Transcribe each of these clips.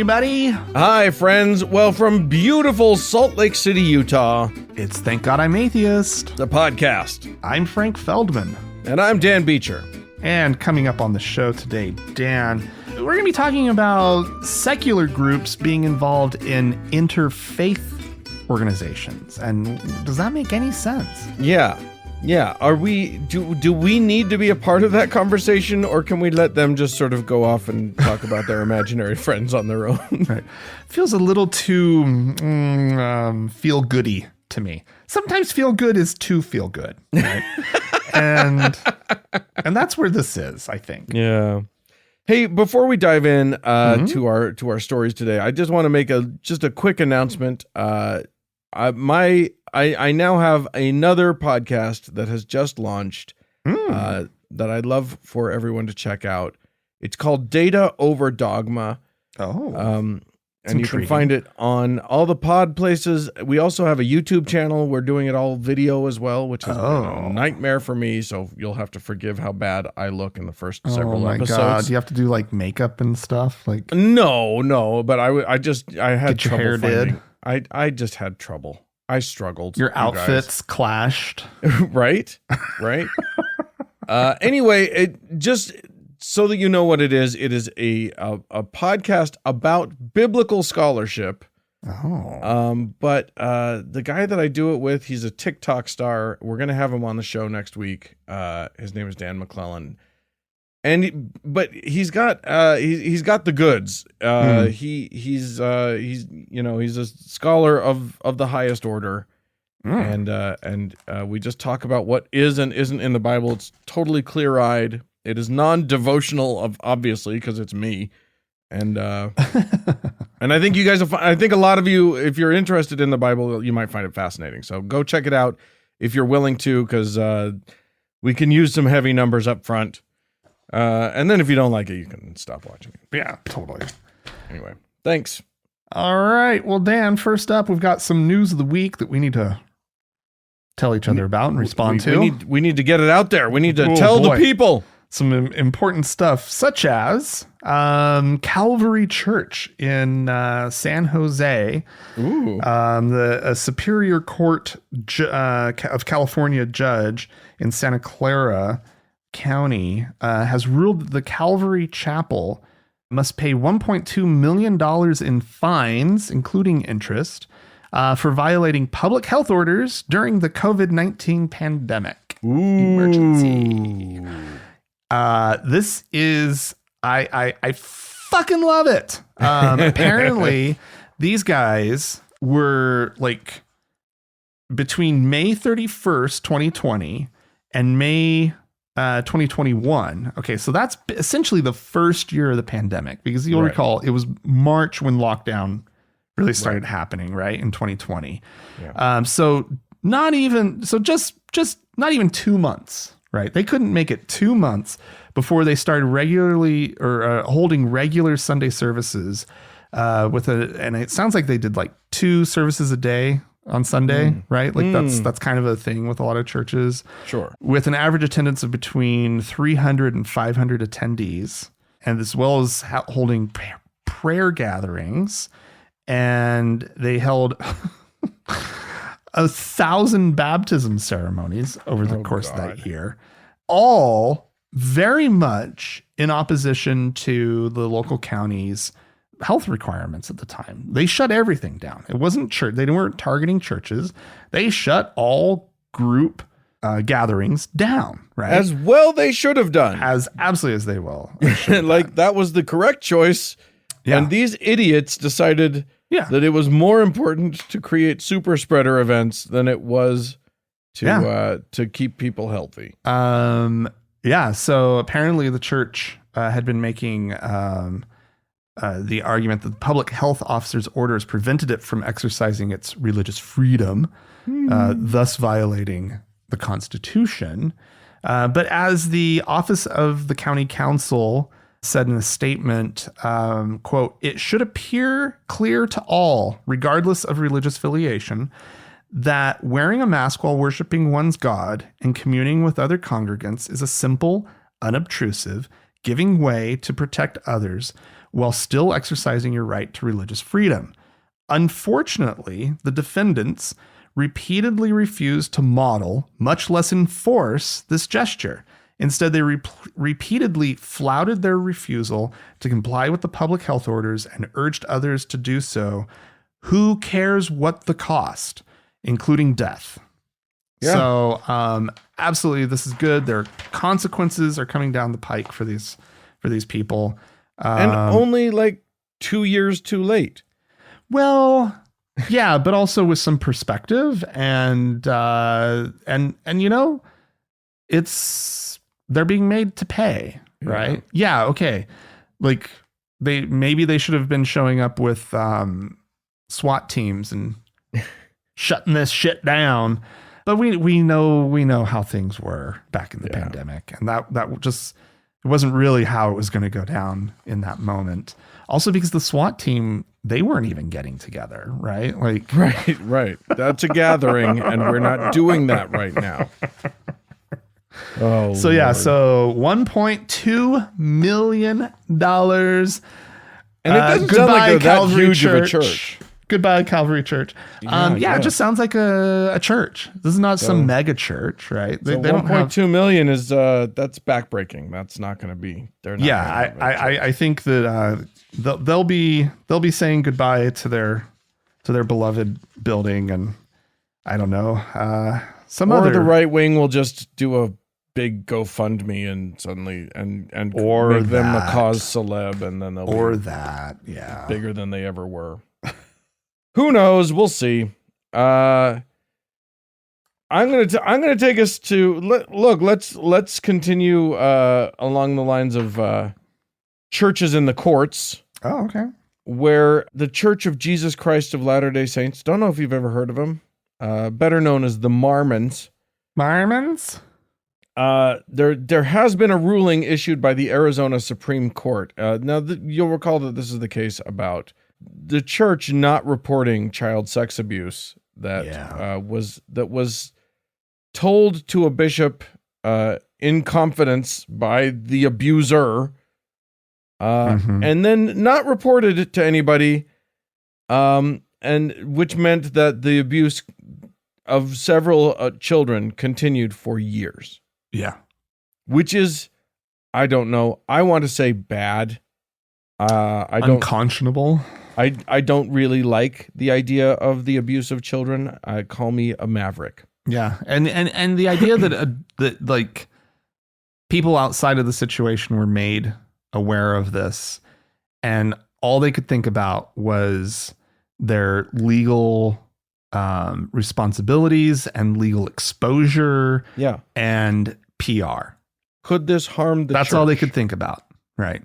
everybody. Hi, friends. Well, from beautiful Salt Lake City, Utah, It's Thank God I'm Atheist. the podcast. I'm Frank Feldman. And I'm Dan Beecher. And coming up on the show today, Dan, we're going to be talking about secular groups being involved in interfaith organizations. And does that make any sense? Yeah. Are we, do we need to be a part of that conversation, or can we let them just sort of go off and talk about their imaginary friends on their own? Right. Feels a little too feel-goody to me. Sometimes feel good is too feel good. Right? and that's where this is, I think. Yeah. Hey, before we dive in to our stories today, I just want to make a quick announcement. I now have another podcast that has just launched that I'd love for everyone to check out. It's called Data Over Dogma. And you can find it on all the pod places. We also have a YouTube channel. We're doing it all video as well, which is a nightmare for me. So you'll have to forgive how bad I look in the first several episodes. God. Do you have to do like makeup and stuff? Like No. But I had get your hair finding. I just had trouble. I struggled. Your outfits clashed. Right. Anyway, it just so that you know what it is a podcast about biblical scholarship. But the guy that I do it with, he's a TikTok star. We're gonna have him on the show next week. His name is Dan McClellan. But he's got the goods. He's a scholar of the highest order, and we just talk about what is and isn't in the Bible. It's totally clear-eyed. It is non-devotional, obviously, because it's me, and and I think you guys I think a lot of you, if you're interested in the Bible, you might find it fascinating. So go check it out if you're willing to, because we can use some heavy numbers up front. And then if you don't like it, you can stop watching it. Yeah, totally. Anyway, thanks. All right. Well, Dan, first up, we've got some news of the week that we need to tell each other about and respond to. We need to get it out there. We need to tell the people. Some important stuff, such as Calvary Church in San Jose. A Superior Court of California judge in Santa Clara County has ruled that the Calvary Chapel must pay $1.2 million in fines, including interest, for violating public health orders during the COVID-19 pandemic emergency. This is, I fucking love it. Apparently, these guys were like between May 31st, 2020 and May 2021. Okay, so that's essentially the first year of the pandemic, because you'll recall it was March when lockdown really started happening, right, in 2020. Yeah. So just not even 2 months, right? They couldn't make it 2 months before they started regularly or holding regular Sunday services and it sounds like they did like 2 services a day on Sunday, right? Like that's kind of a thing with a lot of churches. Sure. With an average attendance of between 300 and 500 attendees, and as well as holding prayer gatherings. And they held 1,000 baptism ceremonies over the course of that year, all very much in opposition to the local county's health requirements at the time. They shut everything down. It wasn't church. They weren't targeting churches. They shut all group gatherings down, right? As well they should have done. As absolutely as they will. Like that was the correct choice. Yeah. And these idiots decided that it was more important to create super spreader events than it was to keep people healthy. So apparently the church had been making the argument that the public health officer's orders prevented it from exercising its religious freedom, thus violating the Constitution. But as the Office of the County Council said in a statement, quote, "It should appear clear to all, regardless of religious affiliation, that wearing a mask while worshiping one's God and communing with other congregants is a simple, unobtrusive, giving way to protect others while still exercising your right to religious freedom. Unfortunately, the defendants repeatedly refused to model, much less enforce, this gesture. Instead, they repeatedly flouted their refusal to comply with the public health orders and urged others to do so. Who cares what the cost, including death? Yeah. So, absolutely, this is good. Their consequences are coming down the pike for these people, and only like 2 years too late. Well, yeah, but also with some perspective, and you know, they're being made to pay, right? Yeah, okay. Like they should have been showing up with SWAT teams and shutting this shit down. But we know how things were back in the pandemic, and that just, it wasn't really how it was going to go down in that moment. Also, because the SWAT team, they weren't even getting together, right? Like, right. That's a gathering, and we're not doing that right now. Oh, so Lord. Yeah, so $1.2 million, and it doesn't sound like that huge of a church. Goodbye, Calvary Church. It just sounds like a church. This is not some mega church, right? They don't have 1.2 million is that's backbreaking. That's not going to be. They're not. Yeah, I think that they'll be saying goodbye to their beloved building, and I don't know, the right wing will just do a big GoFundMe and suddenly and or make them a cause celeb, and then they'll be bigger than they ever were. Who knows? We'll see. I'm gonna take us to let's continue along the lines of churches in the courts. Oh, okay. Where the Church of Jesus Christ of Latter-day Saints, don't know if you've ever heard of them, better known as the Mormons. Mormons? There has been a ruling issued by the Arizona Supreme Court. You'll recall that this is the case about the church not reporting child sex abuse that was told to a bishop in confidence by the abuser, and then not reported to anybody, and which meant that the abuse of several children continued for years. Yeah, which is, I don't know. I want to say bad. Unconscionable. I don't really like the idea of the abuse of children. Call me a maverick. Yeah, and the idea that like people outside of the situation were made aware of this, and all they could think about was their legal responsibilities and legal exposure. Yeah, and PR. Could this harm the church? That's all they could think about, right?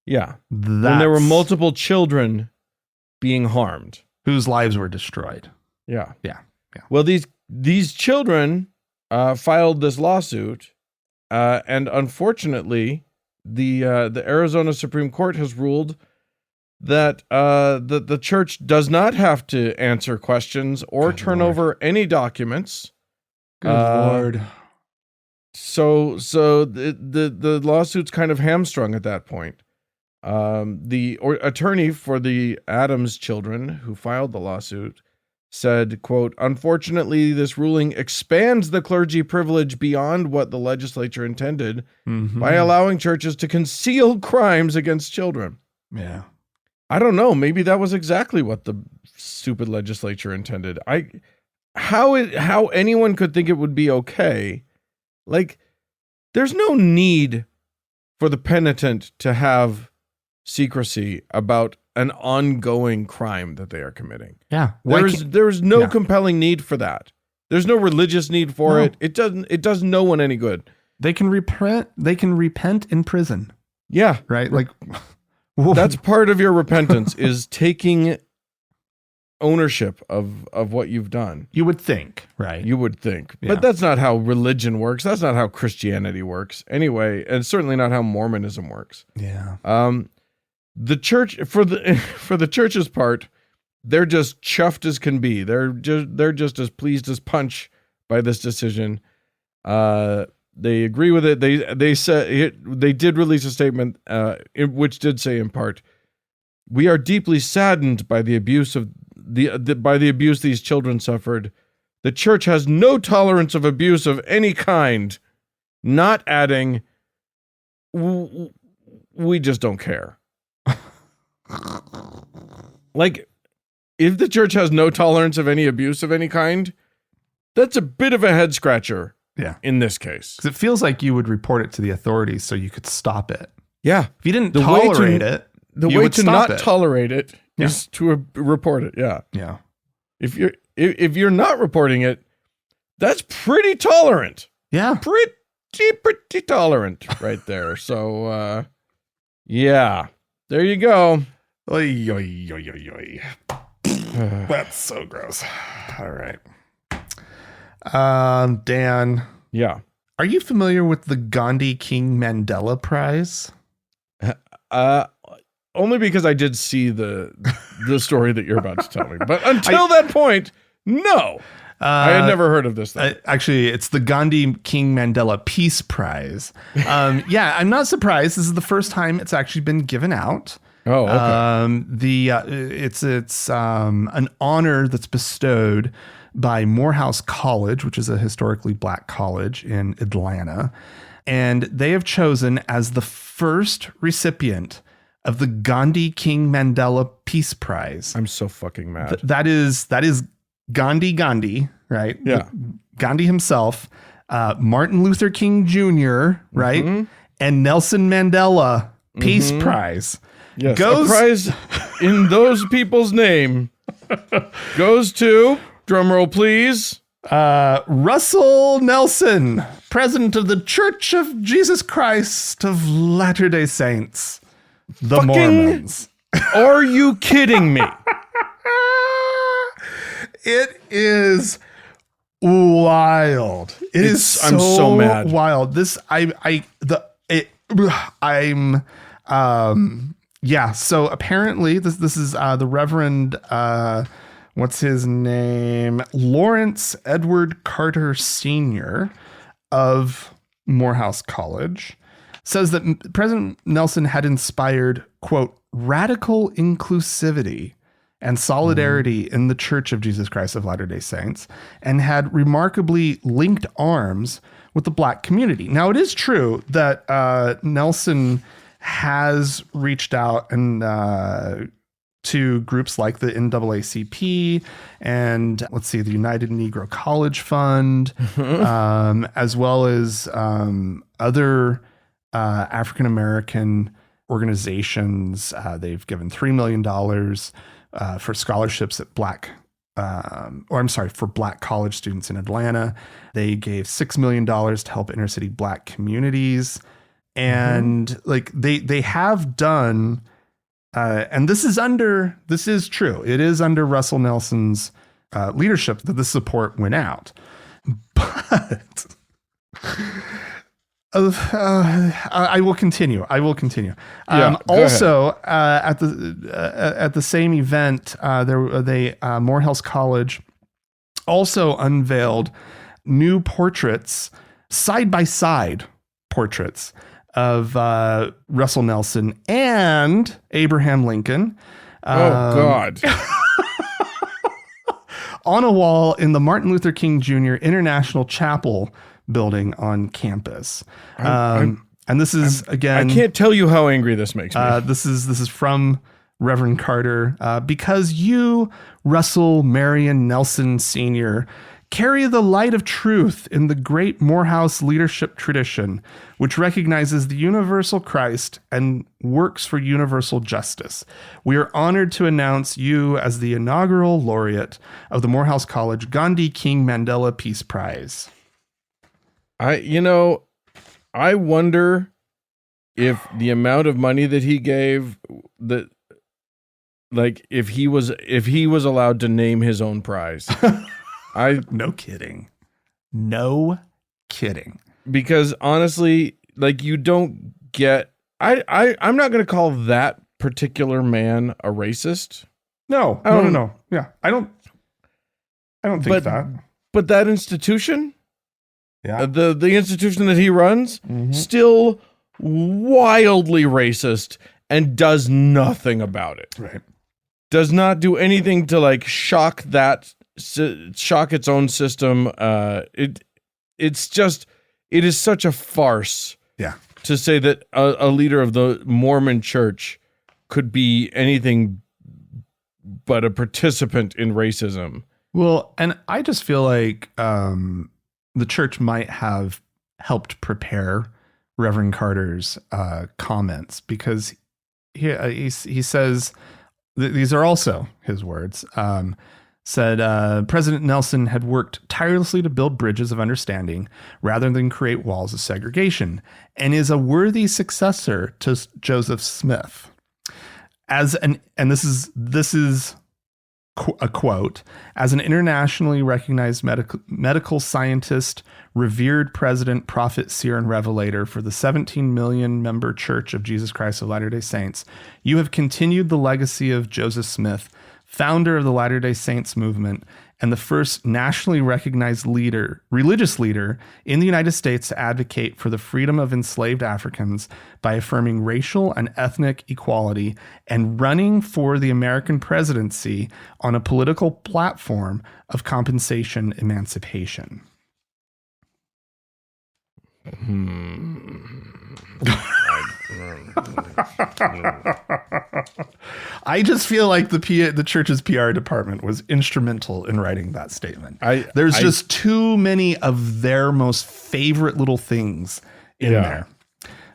Yeah, when there were multiple children being harmed, whose lives were destroyed. Yeah. Yeah. Well, these children filed this lawsuit, and unfortunately, the Arizona Supreme Court has ruled that the church does not have to answer questions or turn over any documents. Good Lord. So the lawsuit's kind of hamstrung at that point. The attorney for the Adams children who filed the lawsuit said, quote, "Unfortunately, this ruling expands the clergy privilege beyond what the legislature intended by allowing churches to conceal crimes against children." Yeah. I don't know. Maybe that was exactly what the stupid legislature intended. How anyone could think it would be okay. Like, there's no need for the penitent to have secrecy about an ongoing crime that they are committing. Yeah. There's no compelling need for that. There's no religious need for it. It does no one any good. They can repent in prison. Yeah. Right? Like that's part of your repentance, is taking ownership of what you've done. You would think, right? You would think. Yeah. But that's not how religion works. That's not how Christianity works. Anyway, and certainly not how Mormonism works. Yeah. The church, for the church's part, they're just chuffed as can be. They're just as pleased as punch by this decision. they agree with it. They said they did release a statement which did say in part, "We are deeply saddened by the abuse these children suffered. The church has no tolerance of abuse of any kind," not adding, "We just don't care." Like, if the church has no tolerance of any abuse of any kind, that's a bit of a head scratcher. Yeah. In this case. Because it feels like you would report it to the authorities so you could stop it. Yeah. If you didn't tolerate it, the way to not tolerate it is to report it. Yeah. Yeah. If you're not reporting it, that's pretty tolerant. Yeah. Pretty tolerant right there. So, yeah, there you go. Oy, oy, oy, oy, oy. That's so gross. All right. Dan. Yeah. Are you familiar with the Gandhi King Mandela Prize? Only because I did see the story that you're about to tell me. But until that point, no. I had never heard of this thing. Actually, it's the Gandhi King Mandela Peace Prize. Yeah, I'm not surprised. This is the first time it's actually been given out. Oh, okay. It's an honor that's bestowed by Morehouse College, which is a historically black college in Atlanta. And they have chosen as the first recipient of the Gandhi King Mandela Peace Prize. I'm so fucking mad. That is Gandhi, right? Yeah. Gandhi himself, Martin Luther King Jr., right? Mm-hmm. And Nelson Mandela Peace Prize. Yes, a prize in those people's name goes to, drumroll please, Russell Nelson, president of the Church of Jesus Christ of Latter-day Saints, the Mormons. Are you kidding me? It is wild. I'm so mad. Wild. Yeah. So apparently this is the Reverend, what's his name? Lawrence Edward Carter Sr. of Morehouse College says that President Nelson had inspired, quote, radical inclusivity and solidarity in the Church of Jesus Christ of Latter-day Saints, and had remarkably linked arms with the black community. Now, it is true that Nelson has reached out and to groups like the NAACP and the United Negro College Fund, as well as other African-American organizations. They've given $3 million for scholarships at for black college students in Atlanta. They gave $6 million to help inner city black communities. And they have done, and this is true. It is under Russell Nelson's leadership that the support went out. But I will continue. Yeah, also, at the same event, Morehouse College also unveiled new portraits, side-by-side portraits of Russell Nelson and Abraham Lincoln. God. On a wall in the Martin Luther King Jr. International Chapel building on campus. And this is, again, I can't tell you how angry this makes me. This is from Reverend Carter. Because you, Russell Marion Nelson Sr., carry the light of truth in the great Morehouse leadership tradition, which recognizes the universal Christ and works for universal justice. We are honored to announce you as the inaugural laureate of the Morehouse College Gandhi King Mandela Peace Prize. I wonder if the amount of money that he gave, if he was allowed to name his own prize. No kidding. No kidding. Because honestly, you don't get, I'm not going to call that particular man a racist. No. Yeah. I don't think that. But that institution, the institution that he runs, still wildly racist and does nothing about it. Right. Does not do anything to like shock its own system. It is such a farce. Yeah. To say that a leader of the Mormon Church could be anything but a participant in racism. Well, and I just feel like the church might have helped prepare Reverend Carter's comments, because he says, these are also his words, said President Nelson had worked tirelessly to build bridges of understanding rather than create walls of segregation, and is a worthy successor to Joseph Smith. And this is a quote, as an internationally recognized medical scientist, revered president, prophet, seer, and revelator for the 17 million member Church of Jesus Christ of Latter-day Saints, you have continued the legacy of Joseph Smith, founder of the Latter-day Saints movement and the first nationally recognized religious leader in the United States to advocate for the freedom of enslaved Africans by affirming racial and ethnic equality and running for the American presidency on a political platform of compensation emancipation. I just feel like the church's PR department was instrumental in writing that statement. There's just too many of their most favorite little things in there.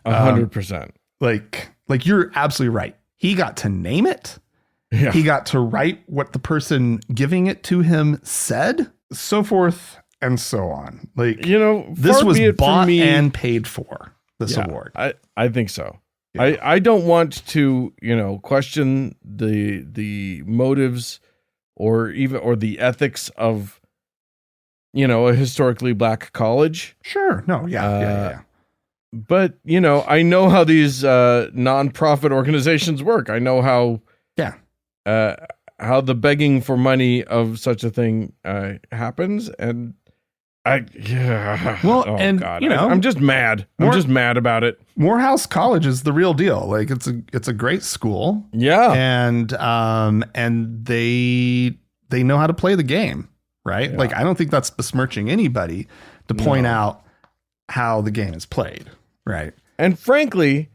100%. Like you're absolutely right. He got to name it. Yeah. He got to write what the person giving it to him said, so forth and so on. Like, this was bought and paid for, this award. I think so. Yeah. I don't want to, question the motives or the ethics of, a historically black college. Sure. No. Yeah. But, I know how these nonprofit organizations work. I know how the begging for money of such a thing happens. And I'm just mad. I'm just mad about it. Morehouse College is the real deal. Like it's a great school. Yeah. And they know how to play the game, right? Yeah. Like, I don't think that's besmirching anybody to point out how the game is played. Right. And frankly,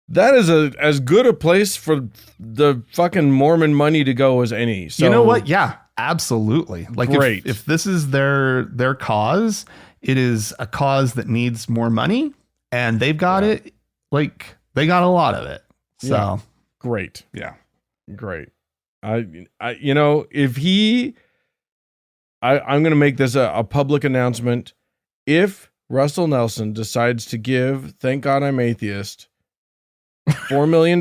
that is as good a place for the fucking Mormon money to go as any. So, you know what? Yeah, absolutely. Like, great. If this is their cause, it is a cause that needs more money, and they've got it. Like, they got a lot of it. So great. Yeah. Great. I'm going to make this a public announcement. If Russell Nelson decides to give Thank God I'm Atheist $4 million,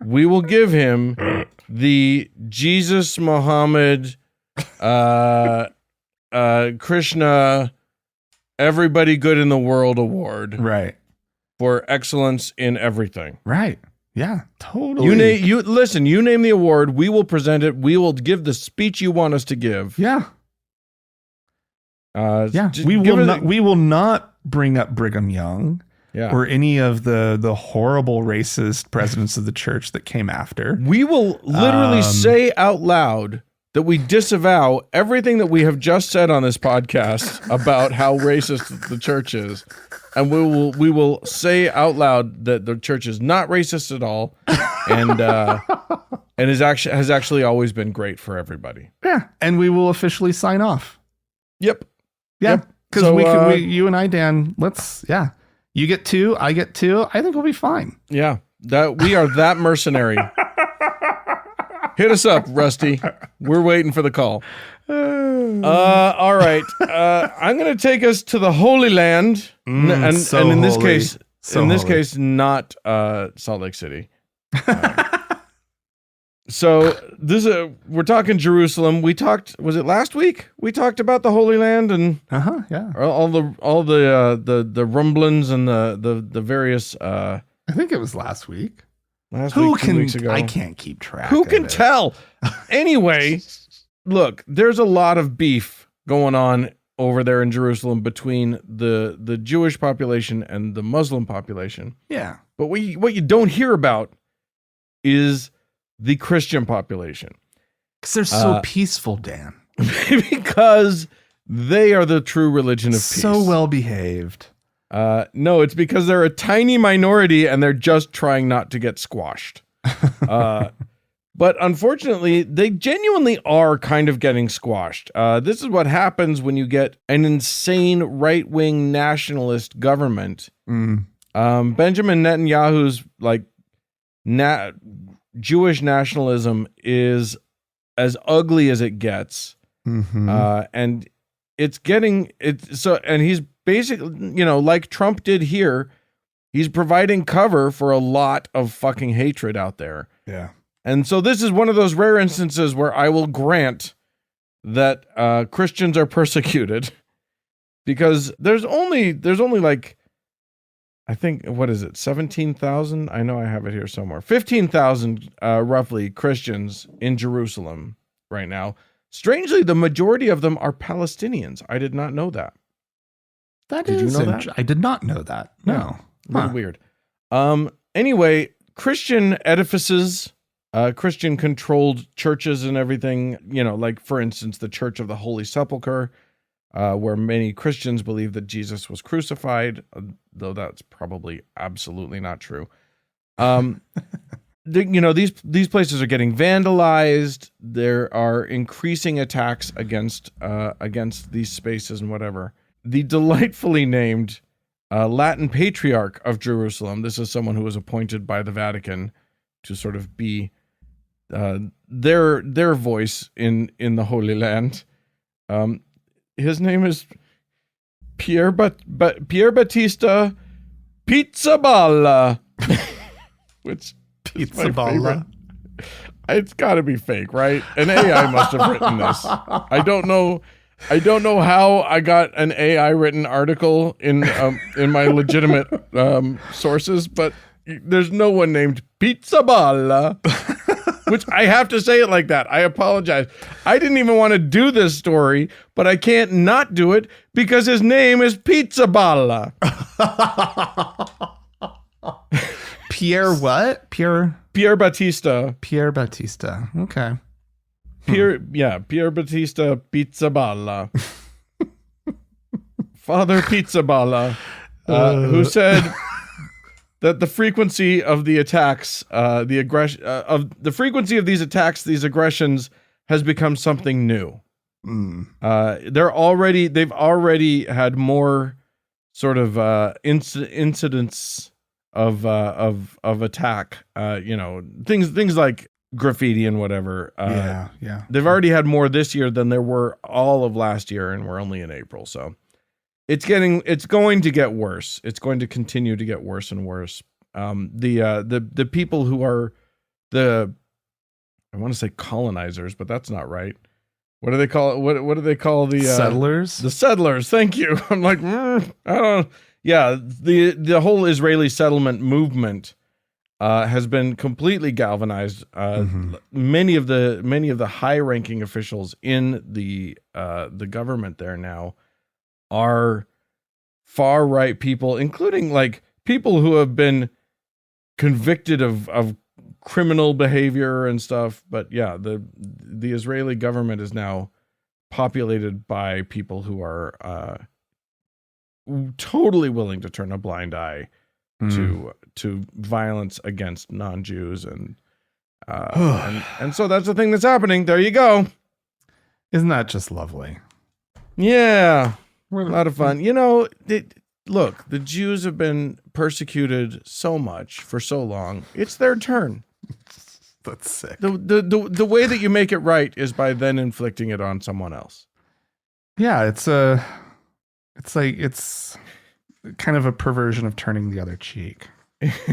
we will give him the Jesus, Muhammad, Krishna, everybody good in the world award. Right. For excellence in everything. Right. Yeah, totally. You name the award, we will present it. We will give the speech you want us to give. Yeah. We will not bring up Brigham Young or any of the horrible racist presidents of the church that came after. We will literally say out loud that we disavow everything that we have just said on this podcast about how racist the church is. And we will say out loud that the church is not racist at all, and has actually always been great for everybody. Yeah, and we will officially sign off. Yep. Yeah, because you and I, Dan, you get 2, I get 2. I think we'll be fine. Yeah, that we are that mercenary. Hit us up, Rusty. We're waiting for the call. All right. I'm going to take us to the Holy Land, and in this case, not Salt Lake City. So we're talking Jerusalem. We talked. Was it last week? We talked about the Holy Land and all the rumblings and the various. I think it was last week. Two weeks ago. I can't keep track. Who can tell? Anyway, look, there's a lot of beef going on over there in Jerusalem between the Jewish population and the Muslim population. Yeah. But what you don't hear about is the Christian population. Because they're so peaceful, Dan. Because they are the true religion of peace. So well behaved. No, it's because they're a tiny minority and they're just trying not to get squashed. But unfortunately, they genuinely are kind of getting squashed. This is what happens when you get an insane right-wing nationalist government. Benjamin Netanyahu's Jewish nationalism is as ugly as it gets. And and he's basically, like Trump did here, he's providing cover for a lot of fucking hatred out there. Yeah. And so this is one of those rare instances where I will grant that Christians are persecuted, because there's only like, I think, what is it, 17,000? I know I have it here somewhere. 15,000 roughly Christians in Jerusalem right now. Strangely, the majority of them are Palestinians. I did not know that. Did you know that? I did not know that. No. A little weird. Anyway, Christian edifices, Christian controlled churches and everything, like, for instance, the Church of the Holy Sepulchre, where many Christians believe that Jesus was crucified, though that's probably absolutely not true. These places are getting vandalized. There are increasing attacks against these spaces and whatever. The delightfully named Latin Patriarch of Jerusalem, this is someone who was appointed by the Vatican to sort of be their voice in the Holy Land. His name is Pier Battista Pizzaballa, which Pizzaballa. It's got to be fake, right? An AI must have written this. I don't know how I got an AI written article in my legitimate sources, but there's no one named Pizzaballa. Which I have to say it like that. I apologize. I didn't even want to do this story, but I can't not do it because his name is Pizzaballa. Pierre what? Pierre Battista. Pierre Battista. Okay. Pierre Battista Pizzaballa. Father Pizzaballa, who said that the frequency of the attacks, the frequency of these attacks, these aggressions, has become something new. They've already had more sort of incidents of attack. Things like graffiti and whatever. Yeah. They've already had more this year than there were all of last year, and we're only in April, so. It's going to get worse. It's going to continue to get worse and worse. The people who are I want to say colonizers, but that's not right. What do they call it? What do they call the settlers? The settlers. Thank you. I'm like, I don't. Yeah, the whole Israeli settlement movement has been completely galvanized. Many of the high-ranking officials in the government there now are far right people, including like people who have been convicted of criminal behavior and stuff. But yeah, the Israeli government is now populated by people who are totally willing to turn a blind eye to violence against non-Jews, and so that's the thing that's happening. There you go. Isn't that just lovely? Yeah. A lot of fun. Look, the Jews have been persecuted so much for so long. It's their turn. That's sick. The way that you make it right is by then inflicting it on someone else. Yeah, it's kind of a perversion of turning the other cheek.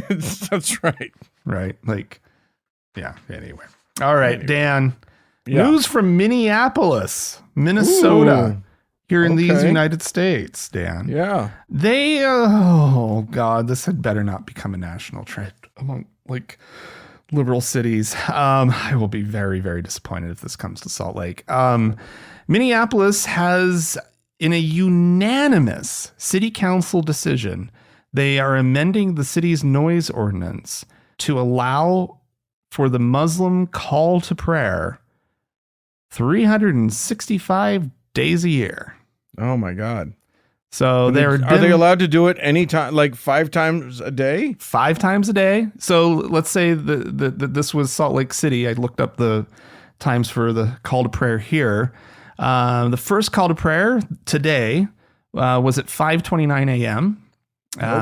That's right. Right. Like, yeah. Anyway. All right, Dan. Yeah. News from Minneapolis, Minnesota. Ooh. Here in these United States, Dan. Yeah. Oh God, this had better not become a national trend among like liberal cities. I will be very, very disappointed if this comes to Salt Lake. Minneapolis has in a unanimous city council decision, they are amending the city's noise ordinance to allow for the Muslim call to prayer 365 days a year. Oh my God. So are they allowed to do it anytime, like 5 times a day? 5 times a day. So let's say this was Salt Lake City. I looked up the times for the call to prayer here. The first call to prayer today was at 5:29 a.m.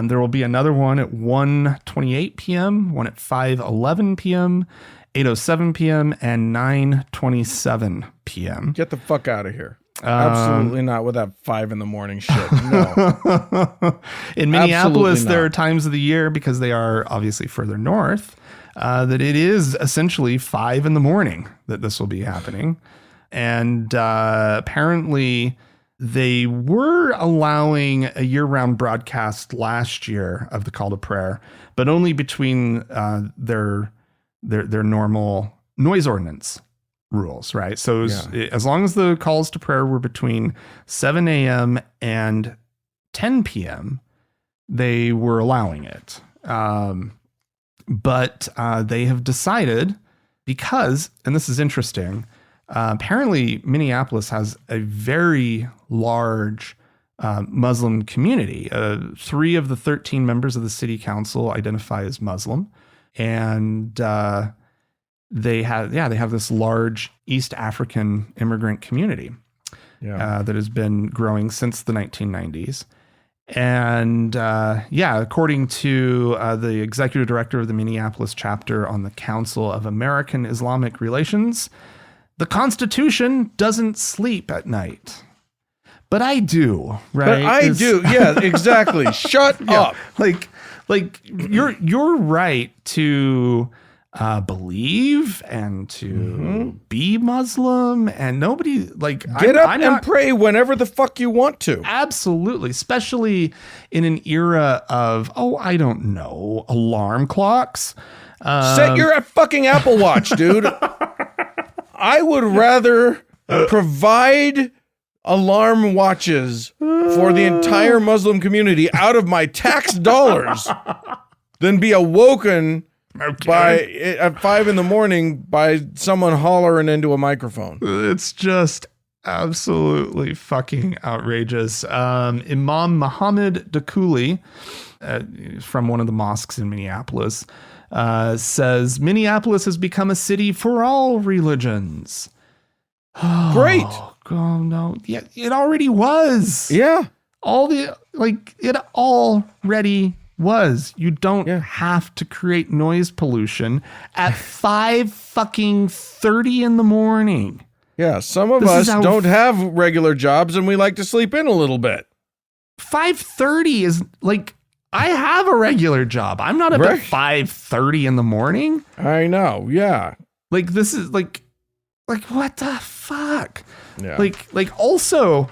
There will be another one at 1:28 p.m., one at 5:11 p.m., 8:07 p.m., and 9:27 p.m. Get the fuck out of here. Absolutely not with that 5 a.m. shit. No. In Minneapolis, there are times of the year, because they are obviously further north, that it is essentially 5 a.m. that this will be happening. And apparently they were allowing a year-round broadcast last year of the call to prayer, but only between their normal noise ordinance rules, right? So as long as the calls to prayer were between 7 a.m. and 10 p.m., they were allowing it. But they have decided, because, and this is interesting, apparently Minneapolis has a very large Muslim community. 3 of the 13 members of the city council identify as Muslim. And they have this large East African immigrant community that has been growing since the 1990s. And according to the executive director of the Minneapolis chapter on the Council of American Islamic Relations, the Constitution doesn't sleep at night. But I do, right? But I do. Yeah, exactly. Shut up. Like you're right to believe and to be Muslim, and nobody get up and pray whenever the fuck you want to. Absolutely, especially in an era of I don't know, alarm clocks. Set your fucking Apple Watch, dude. I would rather provide alarm watches for the entire Muslim community out of my tax dollars than be awoken at 5 a.m. by someone hollering into a microphone. It's just absolutely fucking outrageous. Imam Muhammad Dakuli, from one of the mosques in Minneapolis, says Minneapolis has become a city for all religions. Great. Oh no. Yeah, it already was. Yeah. It already was. You don't have to create noise pollution at 5:30 in the morning. Yeah, some of us don't have regular jobs and we like to sleep in a little bit. 5:30 is I have a regular job. I'm not up at 5:30 in the morning. I know. Yeah. This is what the fuck? Yeah. Also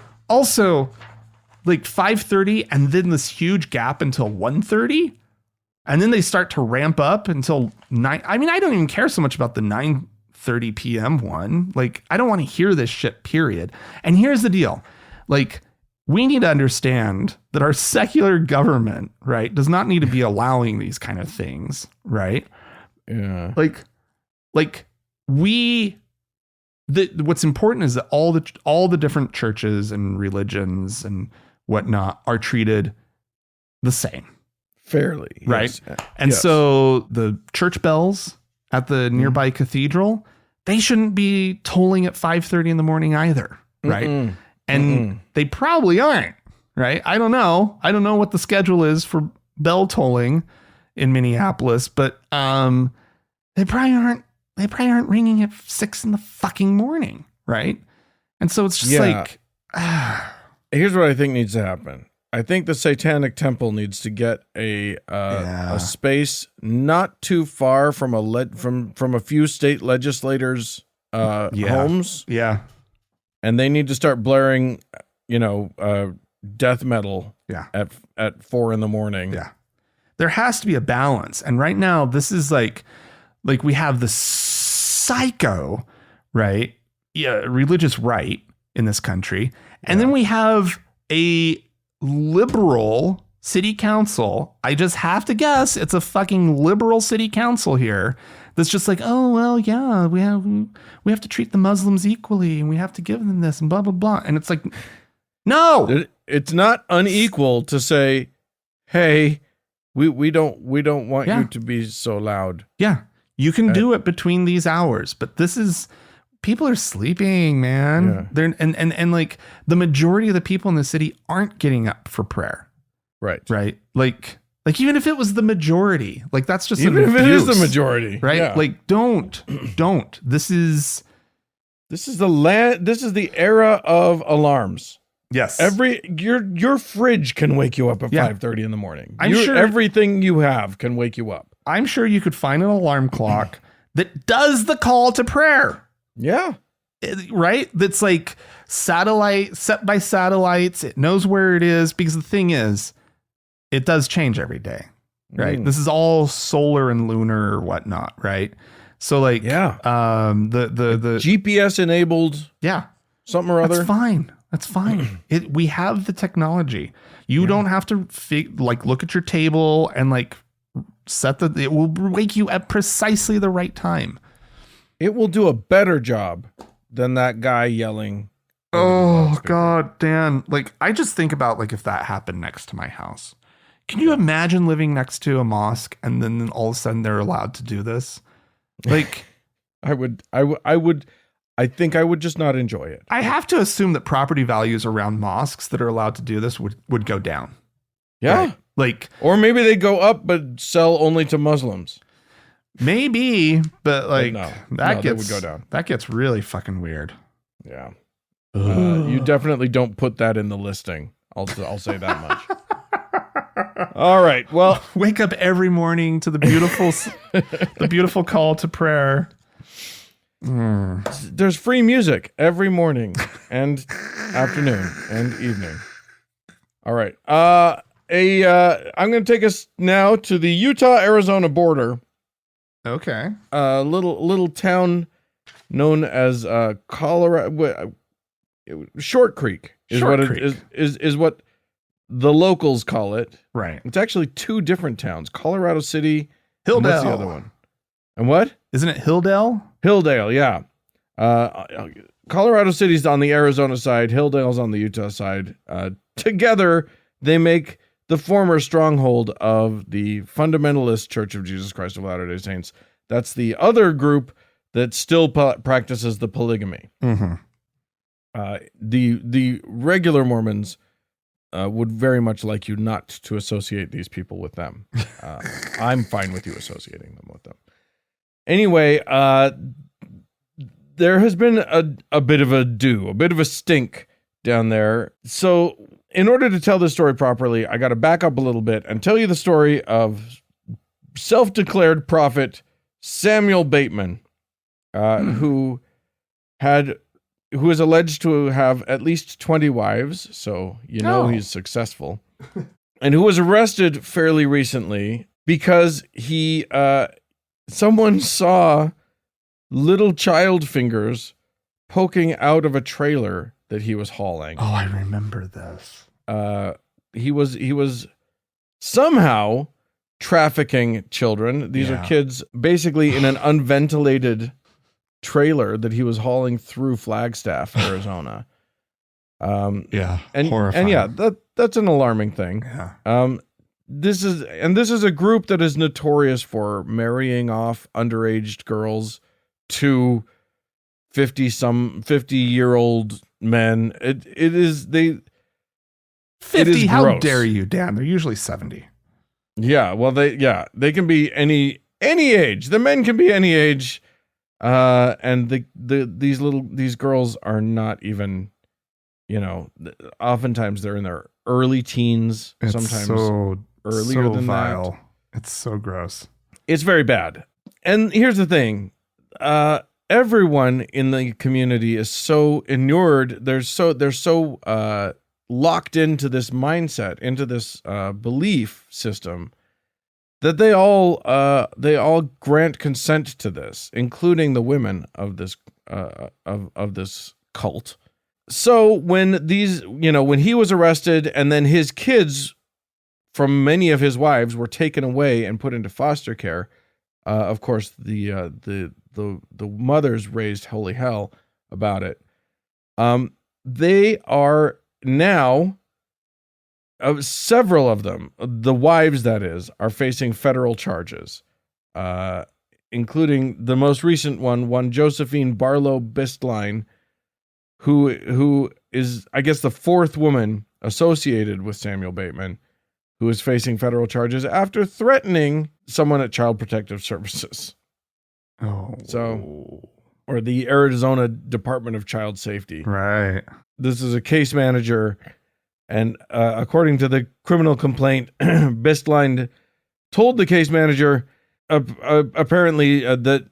5:30 and then this huge gap until 1:30, and then they start to ramp up until 9. I mean, I don't even care so much about the 9:30 p.m. one. I don't want to hear this shit, period. And here's the deal. We need to understand that our secular government, right, does not need to be allowing these kind of things, right? Yeah. What's important is that all the different churches and religions and whatnot are treated the same. Fairly. Right. Yes. And so the church bells at the nearby cathedral, they shouldn't be tolling at 5:30 in the morning either. Right. And they probably aren't. Right. I don't know what the schedule is for bell tolling in Minneapolis, but they probably aren't ringing at 6 in the fucking morning. Right. And so it's just here's what I think needs to happen. I think the Satanic Temple needs to get a space not too far from a few state legislators' homes. Yeah. And they need to start blaring, death metal at 4 in the morning. Yeah. There has to be a balance. And right now, this is we have the psycho, right? Yeah, religious right in this country. And then we have a liberal city council. I just have to guess it's a fucking liberal city council here that's just like, oh, well, yeah, we have to treat the Muslims equally and we have to give them this and blah, blah, blah. And it's like, no, it's not unequal to say, hey, we don't want you to be so loud. Yeah. You can do it between these hours, but this is, people are sleeping, man. Yeah. They're and like the majority of the people in the city aren't getting up for prayer. Right. Right. Like even if it was the majority, like that's just even if it is the majority, right? Yeah. Like don't. This is the era of alarms. Yes. Your fridge can wake you up at 5:30 in the morning. I'm sure everything you have can wake you up. I'm sure you could find an alarm clock that does the call to prayer. Yeah. Right? That's like satellite, set by satellites. It knows where it is, because the thing is, it does change every day. Right? This is all solar and lunar or whatnot, right? So like the GPS enabled something or other. That's fine. We have the technology. You don't have to look at your table and like it will wake you at precisely the right time. It will do a better job than that guy yelling. Oh God, Dan. Like I just think about like if that happened next to my house. Can you imagine living next to a mosque and then all of a sudden they're allowed to do this? Like I think I would just not enjoy it. I have to assume that property values around mosques that are allowed to do this would go down. Yeah. Right? Like, or maybe they go up but sell only to Muslims. Maybe, but like they would go down. That gets really fucking weird. Yeah. You definitely don't put that in the listing. I'll say that much. All right. Well, wake up every morning to the beautiful call to prayer. There's free music every morning and afternoon and evening. All right. I'm going to take us now to the Utah-Arizona border. Okay. A little town known as Colorado. Short Creek is what the locals call it. Right. It's actually two different towns. Colorado City. Hilldale. What's the other one? And what? Isn't it Hilldale? Hilldale, yeah. Colorado City's on the Arizona side. Hilldale's on the Utah side. Together, they make the former stronghold of the Fundamentalist Church of Jesus Christ of Latter-day Saints. That's the other group that still practices the polygamy. Mm-hmm. The regular Mormons would very much like you not to associate these people with them. I'm fine with you associating them with them. Anyway, there has been a bit of a bit of a stink down there. So in order to tell this story properly, I got to back up a little bit and tell you the story of self-declared prophet Samuel Bateman, who is alleged to have at least 20 wives, so he's successful, and who was arrested fairly recently because someone saw little child fingers poking out of a trailer that he was hauling. Oh, I remember this. He was somehow trafficking children. These are kids basically in an unventilated trailer that he was hauling through Flagstaff, Arizona. And horrifying. that's an alarming thing. Yeah. This is a group that is notorious for marrying off underage girls to 50-year-old men. It is 50. How dare you, Dan? They're usually 70. Yeah, well they can be any age. The men can be any age. And these girls are not even, oftentimes they're in their early teens, sometimes earlier than vile. that. It's so gross. It's very bad. And here's the thing. Everyone in the community is so inured. They're so locked into this mindset, into this belief system, that they all grant consent to this, including the women of this of this cult. So when when he was arrested and then his kids from many of his wives were taken away and put into foster care, of course, the mothers raised holy hell about it. They are now, several of them, the wives that is, are facing federal charges, including the most recent one Josephine Barlow Bistline, who is, I guess, the fourth woman associated with Samuel Bateman, who is facing federal charges after threatening someone at Child Protective Services. Oh. Or the Arizona Department of Child Safety. Right. This is a case manager, and according to the criminal complaint, Bistline told the case manager apparently that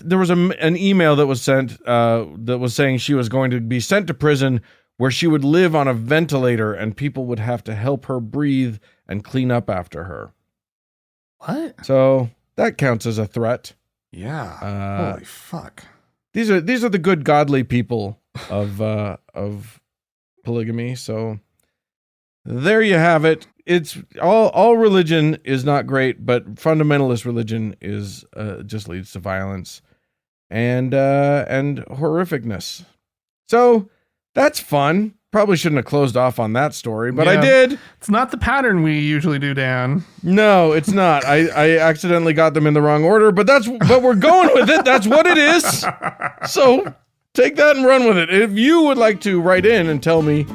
there was an email that was sent that was saying she was going to be sent to prison where she would live on a ventilator and people would have to help her breathe and clean up after her. What? So that counts as a threat. Yeah. Holy fuck. These are the good godly people of polygamy. So there you have it. It's all religion is not great, but fundamentalist religion is just leads to violence and horrificness. So that's fun. Probably shouldn't have closed off on that story, but I did. It's not the pattern we usually do, Dan. No, it's not. I accidentally got them in the wrong order, but we're going with it. That's what it is. So take that and run with it. If you would like to write in and tell me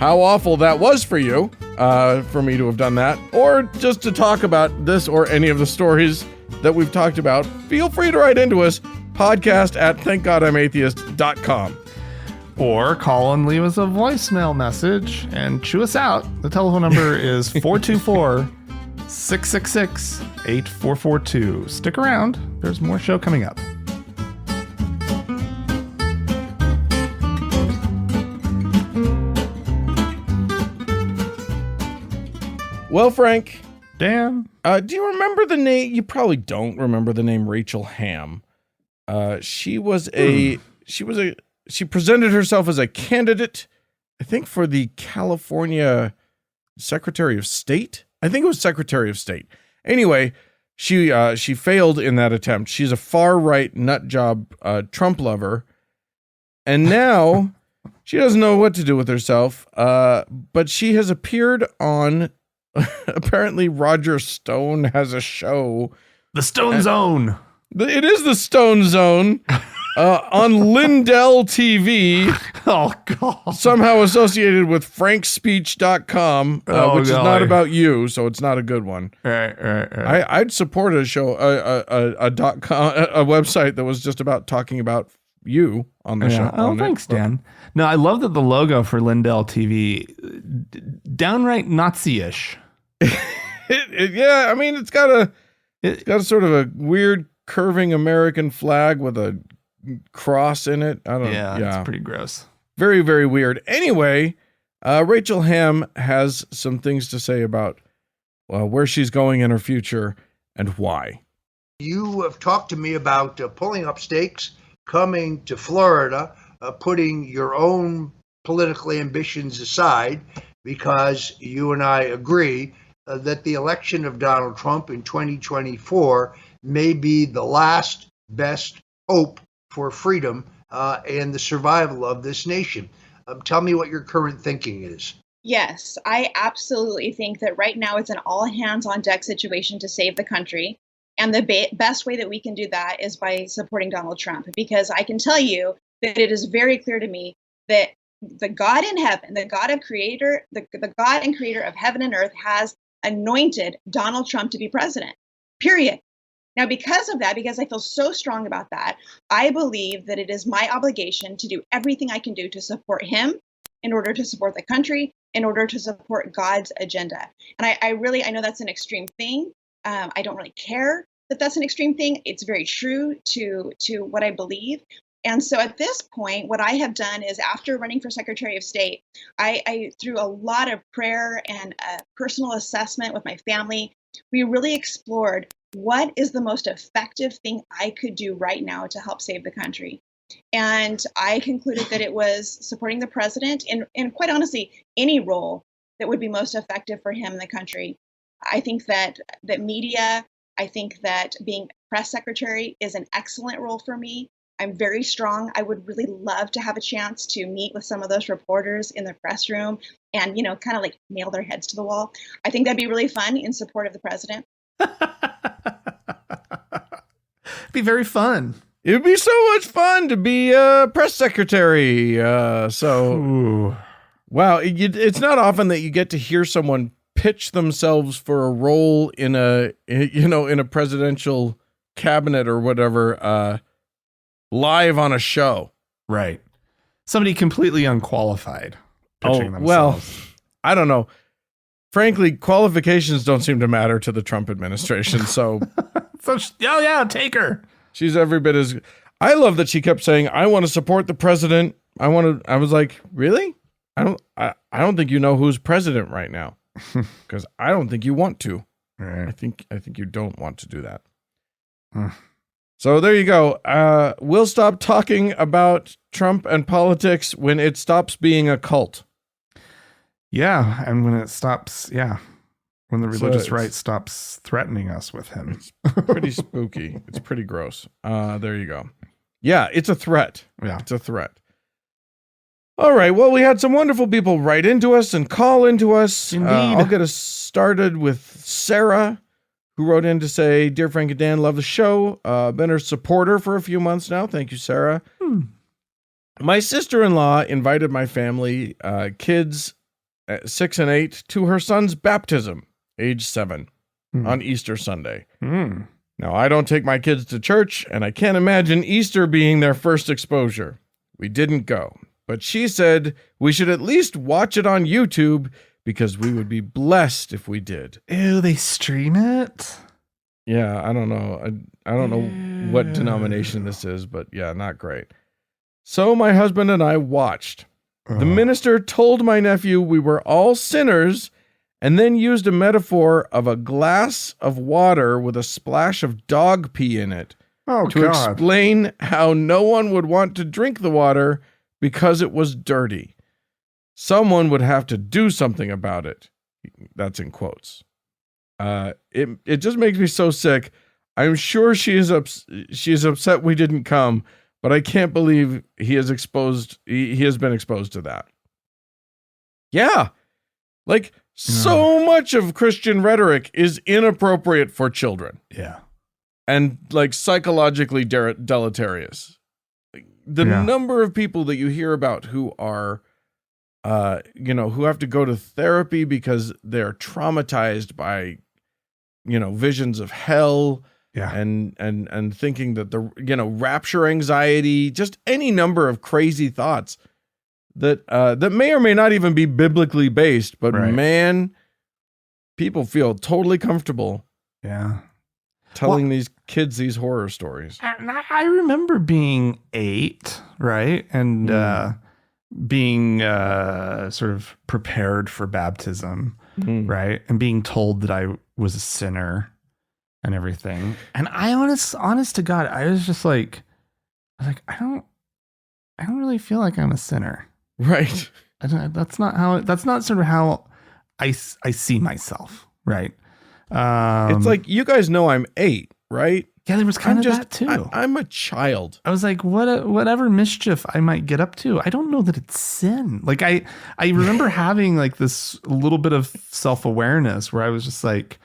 how awful that was for you, for me to have done that, or just to talk about this or any of the stories that we've talked about, feel free to write into us, podcast@thankgodimatheist.com. Or call and leave us a voicemail message and chew us out. The telephone number is 424-666-8442. Stick around. There's more show coming up. Well, Frank. Dan? Do you remember the name? You probably don't remember the name Rachel Hamm. She presented herself as a candidate, I think, for the California Secretary of State. I think it was Secretary of State. Anyway, she failed in that attempt. She's a far-right nutjob Trump lover. And now she doesn't know what to do with herself. But she has appeared on, apparently Roger Stone has a show. The Stone Zone. It is the Stone Zone. On Lindell TV. Oh, God. Somehow associated with frankspeech.com, which is not about you, so it's not a good one. Right. I'd support a show, a website that was just about talking about you on the show. Oh, thanks, Dan. No, I love that the logo for Lindell TV, downright Nazi-ish. Yeah, I mean, it's got a sort of a weird curving American flag with a cross in it. I don't know. Yeah, it's pretty gross. Very, very weird. Anyway, Rachel Hamm has some things to say about where she's going in her future and why. You have talked to me about pulling up stakes, coming to Florida, putting your own political ambitions aside, because you and I agree that the election of Donald Trump in 2024 may be the last best hope for freedom and the survival of this nation. Tell me what your current thinking is. Yes, I absolutely think that right now it's an all hands on deck situation to save the country. And the best way that we can do that is by supporting Donald Trump, because I can tell you that it is very clear to me that the God in heaven, the God and creator of heaven and earth has anointed Donald Trump to be president, period. Now, because of that, because I feel so strong about that, I believe that it is my obligation to do everything I can do to support him in order to support the country, in order to support God's agenda. And I know that's an extreme thing. I don't really care that that's an extreme thing. It's very true to what I believe. And so at this point, what I have done is, after running for Secretary of State, I through a lot of prayer and personal assessment with my family, we really explored what is the most effective thing I could do right now to help save the country. And I concluded that it was supporting the president and quite honestly, any role that would be most effective for him in the country. I think that media, I think that being press secretary is an excellent role for me. I'm very strong. I would really love to have a chance to meet with some of those reporters in the press room and, kind of like nail their heads to the wall. I think that'd be really fun in support of the president. Be very fun. It would be so much fun to be a press secretary. Ooh. Wow, it's not often that you get to hear someone pitch themselves for a role in a presidential cabinet or whatever, live on a show. Right. Somebody completely unqualified pitching themselves. Well, I don't know. Frankly, qualifications don't seem to matter to the Trump administration. So, take her. She's every bit as. I love that she kept saying, "I want to support the president. I was like, really? I don't think you know who's president right now, because I don't think you want to. Right. I think you don't want to do that. So there you go. We'll stop talking about Trump and politics when it stops being a cult. Yeah, and when it stops, when the religious right stops threatening us with him. It's pretty spooky. It's pretty gross. There you go. Yeah, it's a threat. Yeah. It's a threat. All right. Well, we had some wonderful people write into us and call into us. Indeed. I'll get us started with Sarah, who wrote in to say, "Dear Frank and Dan, love the show. Been her supporter for a few months now." Thank you, Sarah. My sister-in-law invited my family, kids 6 and 8, to her son's baptism, age 7, on Easter Sunday. Now, I don't take my kids to church, and I can't imagine Easter being their first exposure. We didn't go. But she said we should at least watch it on YouTube because we would be blessed if we did. Ew, they stream it? Yeah, I don't know. I don't know what denomination this is, but yeah, not great. So my husband and I watched. The minister told my nephew we were all sinners and then used a metaphor of a glass of water with a splash of dog pee in it to explain how no one would want to drink the water because it was dirty. Someone would have to do something about it. That's in quotes. It just makes me so sick. I'm sure she is upset we didn't come, but I can't believe he has been exposed to that. Yeah. Like so much of Christian rhetoric is inappropriate for children. Yeah. And like psychologically deleterious. The number of people that you hear about who are, who have to go to therapy because they're traumatized by, visions of hell, and thinking that rapture anxiety, just any number of crazy thoughts that may or may not even be biblically based, but man, people feel totally comfortable. Yeah. Telling these kids these horror stories. I remember being 8, right? And being sort of prepared for baptism, right? And being told that I was a sinner and everything. And I honest to God, I was like, I don't really feel like I'm a sinner. Right. That's not sort of how I see myself, right? It's like, you guys know I'm 8, right? Yeah, there was kind of that too. I'm a child. I was like, whatever mischief I might get up to, I don't know that it's sin. Like I remember having like this little bit of self-awareness where I was like,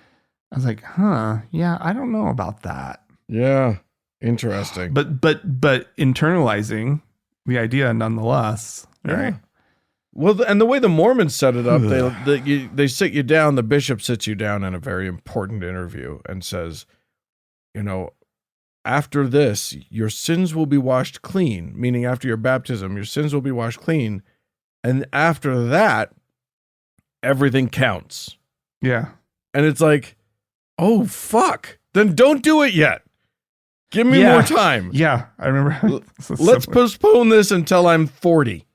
yeah, I don't know about that. Yeah, interesting. But internalizing the idea nonetheless, right? Well, and the way the Mormons set it up, they sit you down, the bishop sits you down in a very important interview and says, after this, your sins will be washed clean, meaning after your baptism, your sins will be washed clean. And after that, everything counts. Yeah. And it's like, oh, fuck. Then don't do it yet. Give me more time. Yeah, I remember. Let's postpone this until I'm 40.